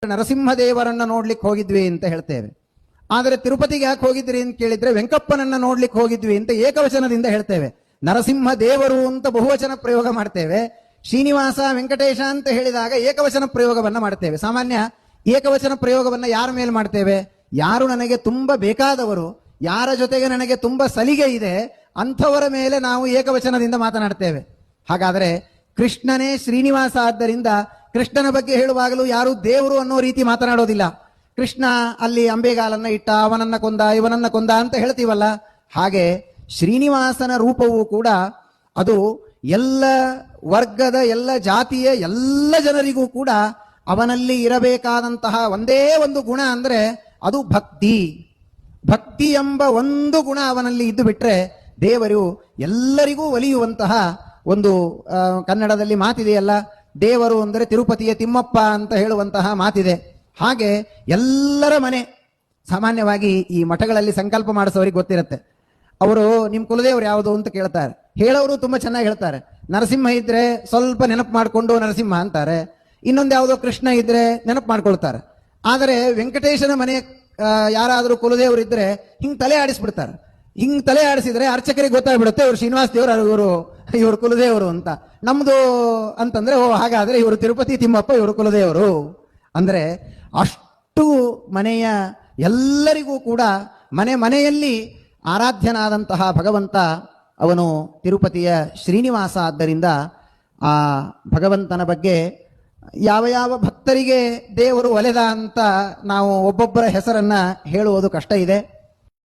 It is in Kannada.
ನರಸಿಂಹದೇವರನ್ನ ನೋಡ್ಲಿಕ್ಕೆ ಹೋಗಿದ್ವಿ ಅಂತ ಹೇಳ್ತೇವೆ. ಆದರೆ ತಿರುಪತಿಗೆ ಯಾಕೆ ಹೋಗಿದ್ರಿ ಅಂತ ಕೇಳಿದ್ರೆ ವೆಂಕಪ್ಪನನ್ನ ನೋಡ್ಲಿಕ್ಕೆ ಹೋಗಿದ್ವಿ ಅಂತ ಏಕವಚನದಿಂದ ಹೇಳ್ತೇವೆ. ನರಸಿಂಹ ದೇವರು ಅಂತ ಬಹುವಚನ ಪ್ರಯೋಗ ಮಾಡ್ತೇವೆ. ಶ್ರೀನಿವಾಸ ವೆಂಕಟೇಶ ಅಂತ ಹೇಳಿದಾಗ ಏಕವಚನ ಪ್ರಯೋಗವನ್ನ ಮಾಡ್ತೇವೆ. ಸಾಮಾನ್ಯ ಏಕವಚನ ಪ್ರಯೋಗವನ್ನ ಯಾರ ಮೇಲೆ ಮಾಡ್ತೇವೆ? ಯಾರು ನನಗೆ ತುಂಬಾ ಬೇಕಾದವರು, ಯಾರ ಜೊತೆಗೆ ನನಗೆ ತುಂಬಾ ಸಲಿಗೆ ಇದೆ ಅಂಥವರ ಮೇಲೆ ನಾವು ಏಕವಚನದಿಂದ ಮಾತನಾಡ್ತೇವೆ. ಹಾಗಾದರೆ ಕೃಷ್ಣನೇ ಶ್ರೀನಿವಾಸ ಆದ್ದರಿಂದ ಕೃಷ್ಣನ ಬಗ್ಗೆ ಹೇಳುವಾಗಲೂ ಯಾರು ದೇವರು ಅನ್ನೋ ರೀತಿ ಮಾತನಾಡೋದಿಲ್ಲ. ಕೃಷ್ಣ ಅಲ್ಲಿ ಅಂಬೆಗಾಲನ್ನ ಇಟ್ಟ, ಅವನನ್ನ ಕೊಂದ, ಇವನನ್ನ ಕೊಂದ ಅಂತ ಹೇಳ್ತೀವಲ್ಲ, ಹಾಗೆ ಶ್ರೀನಿವಾಸನ ರೂಪವೂ ಕೂಡ ಅದು ಎಲ್ಲ ವರ್ಗದ, ಎಲ್ಲ ಜಾತಿಯ, ಎಲ್ಲ ಜನರಿಗೂ ಕೂಡ ಅವನಲ್ಲಿ ಇರಬೇಕಾದಂತಹ ಒಂದೇ ಒಂದು ಗುಣ ಅಂದ್ರೆ ಅದು ಭಕ್ತಿ. ಭಕ್ತಿ ಎಂಬ ಒಂದು ಗುಣ ಅವನಲ್ಲಿ ಇದ್ದು ಬಿಟ್ರೆ ದೇವರು ಎಲ್ಲರಿಗೂ ಒಲಿಯುವಂತಹ ಒಂದು ಕನ್ನಡದಲ್ಲಿ ಮಾತಿದೆಯಲ್ಲ, ದೇವರು ಅಂದರೆ ತಿರುಪತಿಯ ತಿಮ್ಮಪ್ಪ ಅಂತ ಹೇಳುವಂತಹ ಮಾತಿದೆ. ಹಾಗೆ ಎಲ್ಲರ ಮನೆ, ಸಾಮಾನ್ಯವಾಗಿ ಈ ಮಠಗಳಲ್ಲಿ ಸಂಕಲ್ಪ ಮಾಡಿಸೋರಿಗೆ ಗೊತ್ತಿರುತ್ತೆ. ಅವರು ನಿಮ್ಮ ಕುಲದೇವರು ಯಾವುದು ಅಂತ ಕೇಳ್ತಾರೆ. ಹೇಳೋರು ತುಂಬಾ ಚೆನ್ನಾಗಿ ಹೇಳ್ತಾರೆ. ನರಸಿಂಹ ಇದ್ರೆ ಸ್ವಲ್ಪ ನೆನಪು ಮಾಡಿಕೊಂಡು ನರಸಿಂಹ ಅಂತಾರೆ. ಇನ್ನೊಂದು ಯಾವುದೋ ಕೃಷ್ಣ ಇದ್ರೆ ನೆನಪು ಮಾಡ್ಕೊಳ್ತಾರೆ. ಆದರೆ ವೆಂಕಟೇಶನ ಮನೆ ಯಾರಾದರೂ ಕುಲದೇವರು ಇದ್ರೆ ಹಿಂಗ್ ತಲೆ ಆಡಿಸ್ಬಿಡ್ತಾರೆ. ಹಿಂಗ್ ತಲೆ ಆಡಿಸಿದ್ರೆ ಅರ್ಚಕರಿಗೆ ಗೊತ್ತಾಗ್ಬಿಡುತ್ತೆ ಇವರು ಶ್ರೀನಿವಾಸ ದೇವರು, ಇವರು ಕುಲದೇವರು ಅಂತ. ನಮ್ದು ಅಂತಂದ್ರೆ ಓ ಹಾಗಾದ್ರೆ ಇವರು ತಿರುಪತಿ ತಿಮ್ಮಪ್ಪ, ಇವರು ಕುಲದೇವರು ಅಂದ್ರೆ ಅಷ್ಟು ಮನೆಯ ಎಲ್ಲರಿಗೂ ಕೂಡ ಮನೆಯಲ್ಲಿ ಆರಾಧ್ಯನಾದಂತಹ ಭಗವಂತ ಅವನು ತಿರುಪತಿಯ ಶ್ರೀನಿವಾಸ. ಆದ್ದರಿಂದ ಆ ಭಗವಂತನ ಬಗ್ಗೆ ಯಾವ ಯಾವ ಭಕ್ತರಿಗೆ ದೇವರು ಒಲೆದ ಅಂತ ನಾವು ಒಬ್ಬೊಬ್ಬರ ಹೆಸರನ್ನ ಹೇಳುವುದು ಕಷ್ಟ ಇದೆ.